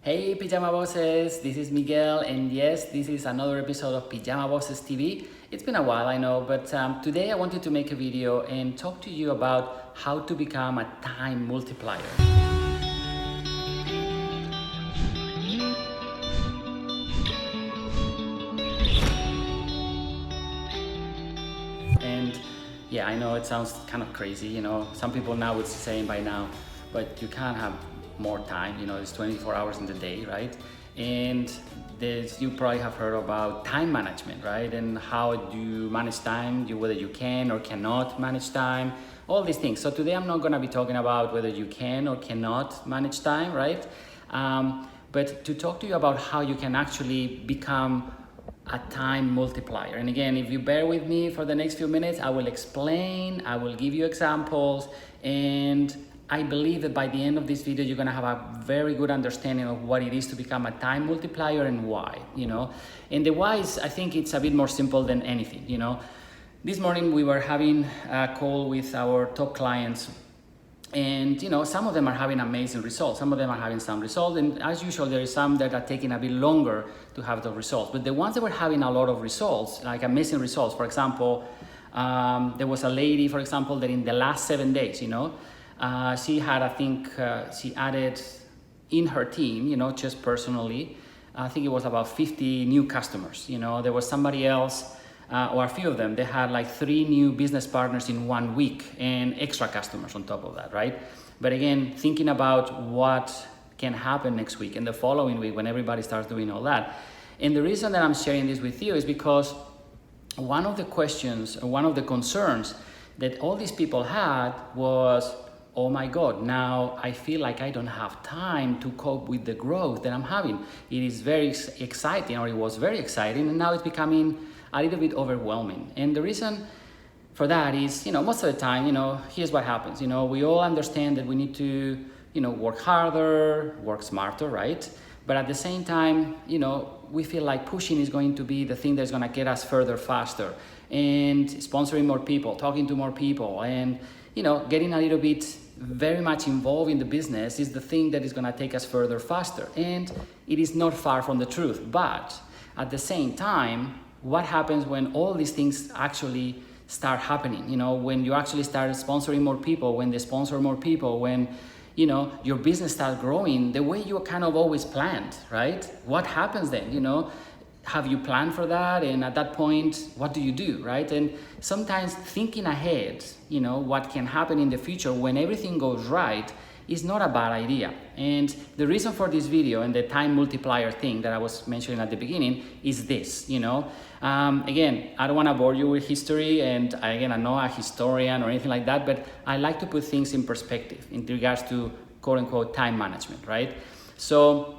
Hey Pajama Bosses, this is Miguel, and yes, this is another episode of Pajama Bosses TV. It's been a while, I know, but today I wanted to make a video and talk to you about how to become a time multiplier. And yeah, I know it sounds kind of crazy, some people now would say by now, but you can't have more time, it's 24 hours in the day, right? And you probably have heard about time management, right? And how do you manage time, whether you can or cannot manage time, all these things. So today I'm not gonna be talking about whether you can or cannot manage time, right? But to talk to you about how you can actually become a time multiplier. And again, if you bear with me for the next few minutes, I will explain, I will give you examples, and I believe that by the end of this video, you're gonna have a very good understanding of what it is to become a time multiplier and why, And the why is, I think it's a bit more simple than anything, This morning we were having a call with our top clients, and some of them are having amazing results, some of them are having some results, and as usual there is some that are taking a bit longer to have the results. But the ones that were having a lot of results, like amazing results, for example, there was a lady, for example, that in the last 7 days, she had, I think, she added in her team, just personally, I think it was about 50 new customers. There was somebody else, or a few of them, they had like 3 new business partners in 1 week and extra customers on top of that, right? But again, thinking about what can happen next week and the following week when everybody starts doing all that. And the reason that I'm sharing this with you is because one of the questions, or one of the concerns that all these people had was, oh my God, now I feel like I don't have time to cope with the growth that I'm having. It is very exciting, or it was very exciting, and now it's becoming a little bit overwhelming. And the reason for that is, most of the time, here's what happens. We all understand that we need to, work harder, work smarter, right? But at the same time, we feel like pushing is going to be the thing that's going to get us further faster, and sponsoring more people, talking to more people, and getting a little bit very much involved in the business is the thing that is going to take us further faster. And it is not far from the truth. But at the same time, what happens when all these things actually start happening? When you actually start sponsoring more people, when they sponsor more people, when your business starts growing the way you kind of always planned, right? What happens then? Have you planned for that? And at that point, what do you do, right? And sometimes thinking ahead, what can happen in the future when everything goes right is not a bad idea. And the reason for this video and the time multiplier thing that I was mentioning at the beginning is this, Again, I don't want to bore you with history, and again, I'm not a historian or anything like that, but I like to put things in perspective in regards to quote unquote time management, right? So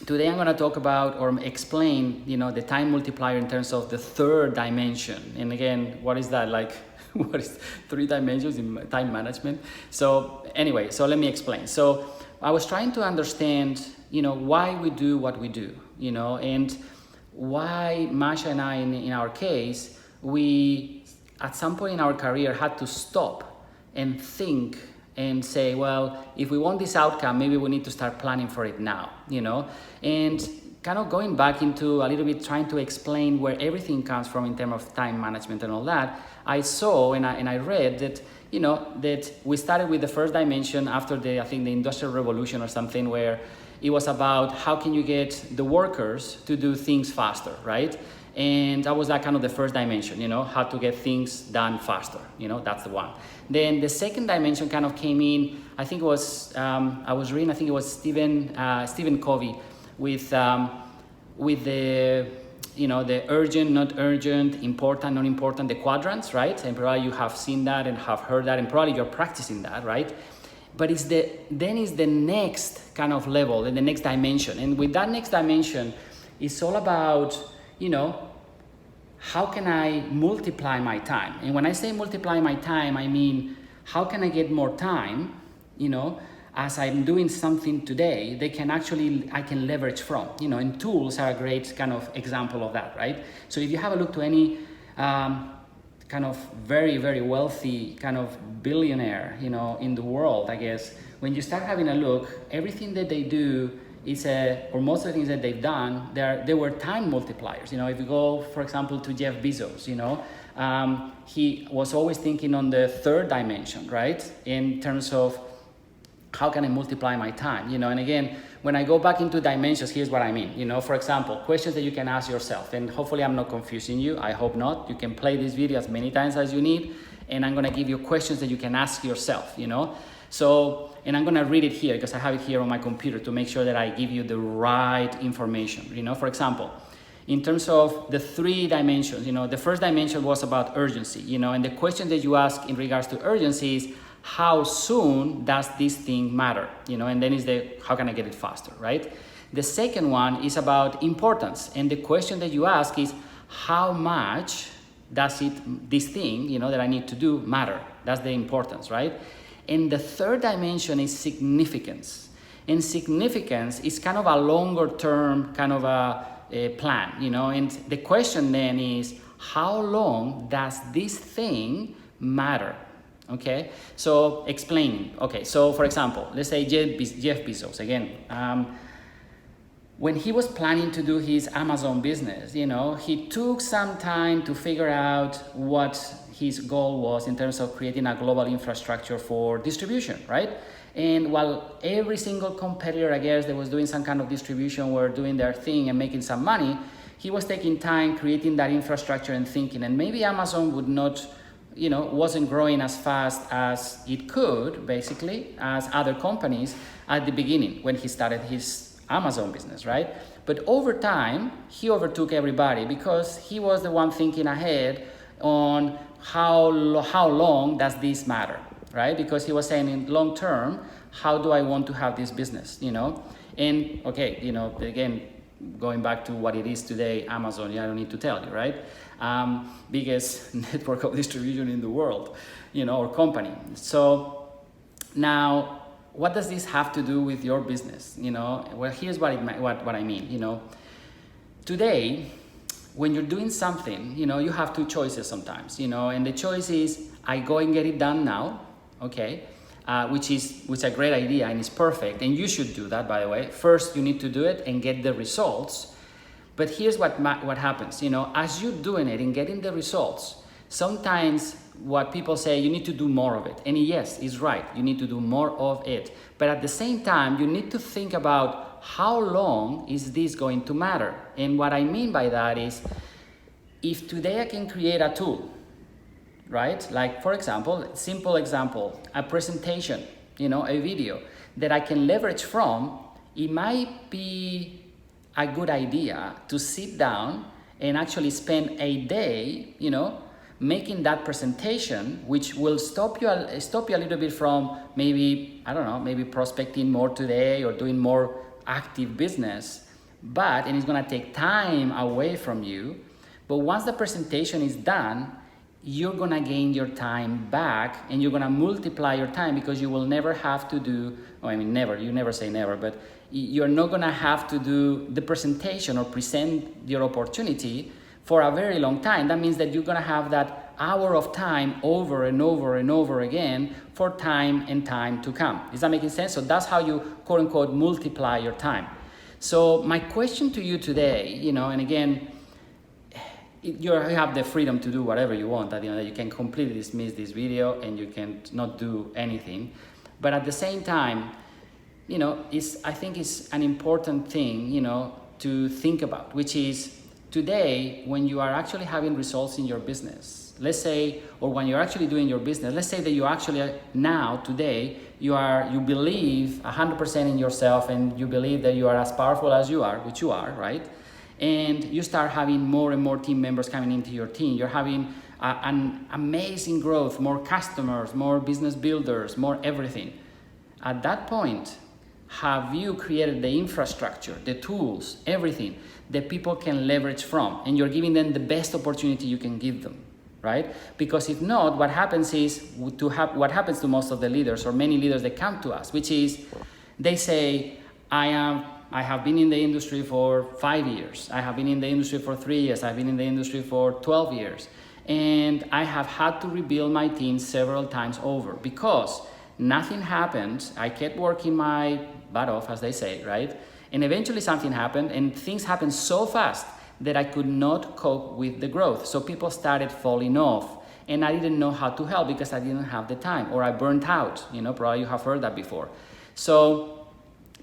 today I'm going to talk about or explain, the time multiplier in terms of the third dimension. And again, what is that? Like, what is 3 dimensions in time management? So anyway, so let me explain. So I was trying to understand, why we do what we do, and why Masha and I, in our case, we at some point in our career had to stop and think and say, well, if we want this outcome, maybe we need to start planning for it now, and kind of going back into a little bit trying to explain where everything comes from in terms of time management and all that. I saw and I read that, that we started with the first dimension after I think the Industrial Revolution or something, where it was about how can you get the workers to do things faster, right? And that was kind of the first dimension, how to get things done faster, that's the one. Then the second dimension kind of came in, I think it was, I was reading, I think it was Stephen Covey with the, the urgent, not urgent, important, not important, the quadrants, right? And probably you have seen that and have heard that, and probably you're practicing that, right? But then is the next kind of level, and the next dimension. And with that next dimension, it's all about, how can I multiply my time? And when I say multiply my time, I mean, how can I get more time, as I'm doing something today, I can leverage from, and tools are a great kind of example of that, right? So if you have a look to any kind of very, very wealthy kind of billionaire, in the world, I guess, when you start having a look, everything that they do or most of the things that they've done, they were time multipliers. You know, if you go, for example, to Jeff Bezos, you know, he was always thinking on the third dimension, right? In terms of how can I multiply my time, you know? And again, when I go back into dimensions, here's what I mean. You know, for example, questions that you can ask yourself, and hopefully I'm not confusing you. I hope not. You can play this video as many times as you need, and I'm gonna give you questions that you can ask yourself, you know? So, and I'm gonna read it here because I have it here on my computer to make sure that I give you the right information, you know? For example, in terms of the 3 dimensions, you know, the first dimension was about urgency, you know, and the question that you ask in regards to urgency is, how soon does this thing matter, you know, and then is how can I get it faster, right? The second one is about importance, and the question that you ask is, how much does this thing, you know, that I need to do matter? That's the importance, right? And the third dimension is significance, and significance is kind of a longer term kind of a plan, you know, and the question then is, how long does this thing matter? Okay, so explaining. Okay, so for example, let's say Jeff Bezos again. When he was planning to do his Amazon business, you know, he took some time to figure out what his goal was in terms of creating a global infrastructure for distribution, right? And while every single competitor, I guess, that was doing some kind of distribution were doing their thing and making some money, he was taking time creating that infrastructure and thinking, and maybe Amazon would not, you know, wasn't growing as fast as it could, basically, as other companies at the beginning when he started his Amazon business, right? But over time, he overtook everybody because he was the one thinking ahead on how long does this matter, right? Because he was saying in long term, how do I want to have this business, you know? And okay, you know, again, going back to what it is today, Amazon, yeah, I don't need to tell you, right? Biggest network of distribution in the world, you know, or company. So now, what does this have to do with your business? You know, well, here's what I mean. You know, today, when you're doing something, you know, you have 2 choices sometimes. You know, and the choice is I go and get it done now, okay, which is a great idea and it's perfect, and you should do that, by the way. First, you need to do it and get the results. But here's what happens, you know, as you're doing it and getting the results, sometimes what people say, you need to do more of it. And yes, it's right, you need to do more of it. But at the same time, you need to think about how long is this going to matter? And what I mean by that is, if today I can create a tool, right? Like, for example, simple example, a presentation, you know, a video that I can leverage from, it might be a good idea to sit down and actually spend a day, you know, making that presentation, which will stop you a little bit from maybe, I don't know, maybe prospecting more today or doing more active business, and it's gonna take time away from you. But once the presentation is done, you're gonna gain your time back and you're gonna multiply your time because you will never have to do, you never say never, but you're not gonna have to do the presentation or present your opportunity for a very long time. That means that you're gonna have that hour of time over and over and over again for time and time to come. Is that making sense? So that's how you, quote unquote, multiply your time. So my question to you today, you know, and again, you have the freedom to do whatever you want. That, you know, that you can completely dismiss this video and you can not do anything. But at the same time, you know, I think it's an important thing, you know, to think about, which is today, when you are actually having results in your business, let's say, or when you're actually doing your business, let's say that you actually now, today, you believe 100% in yourself and you believe that you are as powerful as you are, which you are, right? And you start having more and more team members coming into your team. You're having an amazing growth, more customers, more business builders, more everything. At that point, have you created the infrastructure, the tools, everything that people can leverage from, and you're giving them the best opportunity you can give them, right? Because if not, what happens is what happens to most of the leaders or many leaders that come to us, which is they say, I have been in the industry for 5 years. I have been in the industry for 3 years. I've been in the industry for 12 years. And I have had to rebuild my team several times over because nothing happened. I kept working my butt off, as they say, right? And eventually something happened, and things happened so fast that I could not cope with the growth. So people started falling off, and I didn't know how to help because I didn't have the time, or I burnt out. Probably you have heard that before. So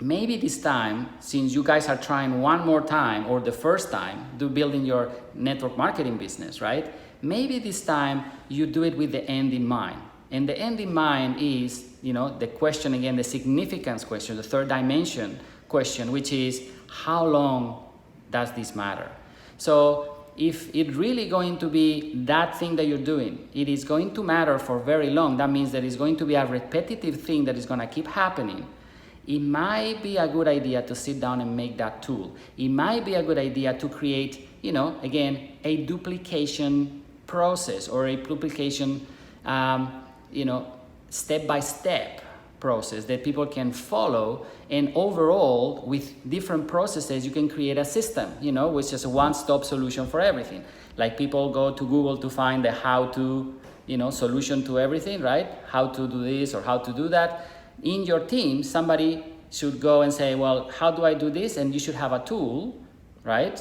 maybe this time, since you guys are trying one more time, or the first time, to building your network marketing business, right? Maybe this time you do it with the end in mind. And the end in mind is, the question again, the significance question, the third dimension question, which is, how long does this matter? So if it's really going to be that thing that you're doing, it is going to matter for very long. That means that it's going to be a repetitive thing that is going to keep happening. It might be a good idea to sit down and make that tool. It might be a good idea to create, again, a duplication process, or a duplication, step-by-step process that people can follow. And overall, with different processes, you can create a system, which is a one-stop solution for everything. Like people go to Google to find the how-to, solution to everything, right? How to do this or how to do that. In your team, somebody should go and say, well, how do I do this? And you should have a tool, right,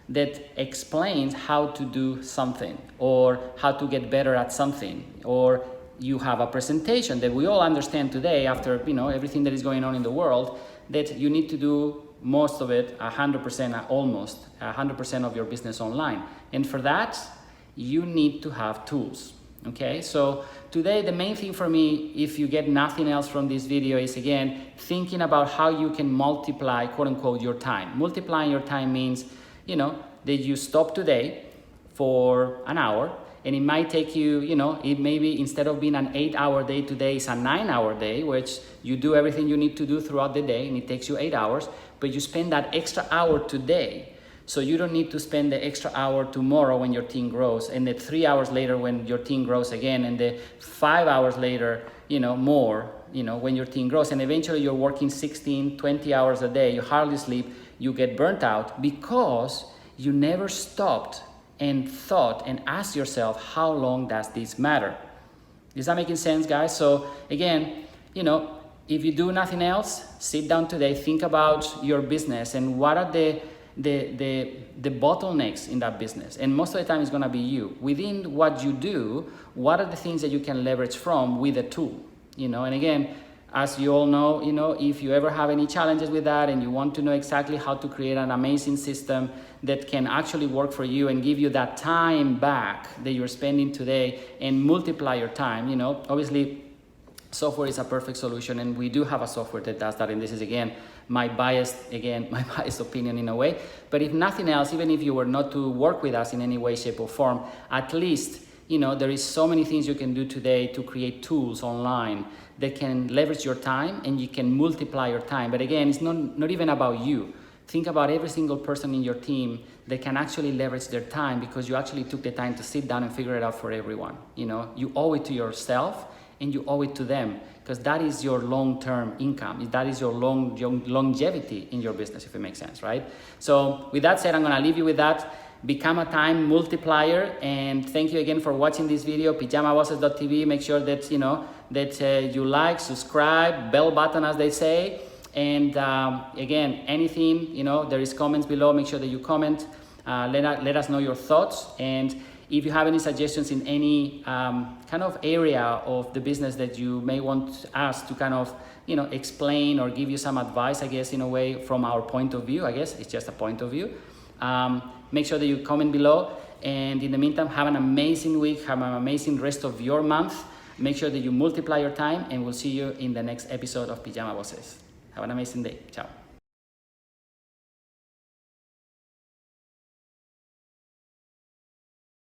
that explains how to do something, or how to get better at something, or you have a presentation that we all understand today after everything that is going on in the world, that you need to do most of it 100%, almost 100% of your business online. And for that, you need to have tools. Okay, so today the main thing for me, if you get nothing else from this video, is again thinking about how you can multiply, quote unquote, your time. Multiplying your time means, that you stop today for an hour, and it might take you, it maybe instead of being an 8-hour day today, it's a 9-hour day, which you do everything you need to do throughout the day, and it takes you 8 hours, but you spend that extra hour today. So you don't need to spend the extra hour tomorrow when your team grows, and the 3 hours later when your team grows again, and the 5 hours later, more, when your team grows. And eventually you're working 16, 20 hours a day, you hardly sleep, you get burnt out because you never stopped and thought and asked yourself, how long does this matter? Is that making sense, guys? So again, if you do nothing else, sit down today, think about your business and what are the bottlenecks in that business. And most of the time it's going to be you. Within what you do, what are the things that you can leverage from with a tool? And again, as you all know, if you ever have any challenges with that and you want to know exactly how to create an amazing system that can actually work for you and give you that time back that you're spending today and multiply your time, obviously software is a perfect solution, and we do have a software that does that. And this is again my biased opinion in a way. But if nothing else, even if you were not to work with us in any way, shape, or form, at least there is so many things you can do today to create tools online that can leverage your time, and you can multiply your time. But again, it's not even about you. Think about every single person in your team that can actually leverage their time because you actually took the time to sit down and figure it out for everyone. You owe it to yourself, and you owe it to them, because that is your long-term income. That is your longevity in your business, if it makes sense, right? So with that said, I'm gonna leave you with that. Become a time multiplier, and thank you again for watching this video. PijamaBosses.tv. Make sure that you like, subscribe, bell button as they say. And again, anything, there is comments below. Make sure that you comment. Let us know your thoughts. And if you have any suggestions in any kind of area of the business that you may want us to kind of, explain or give you some advice, I guess, in a way from our point of view, I guess it's just a point of view. Make sure that you comment below. And in the meantime, have an amazing week. Have an amazing rest of your month. Make sure that you multiply your time, and we'll see you in the next episode of Pijama Bosses. Have an amazing day. Ciao.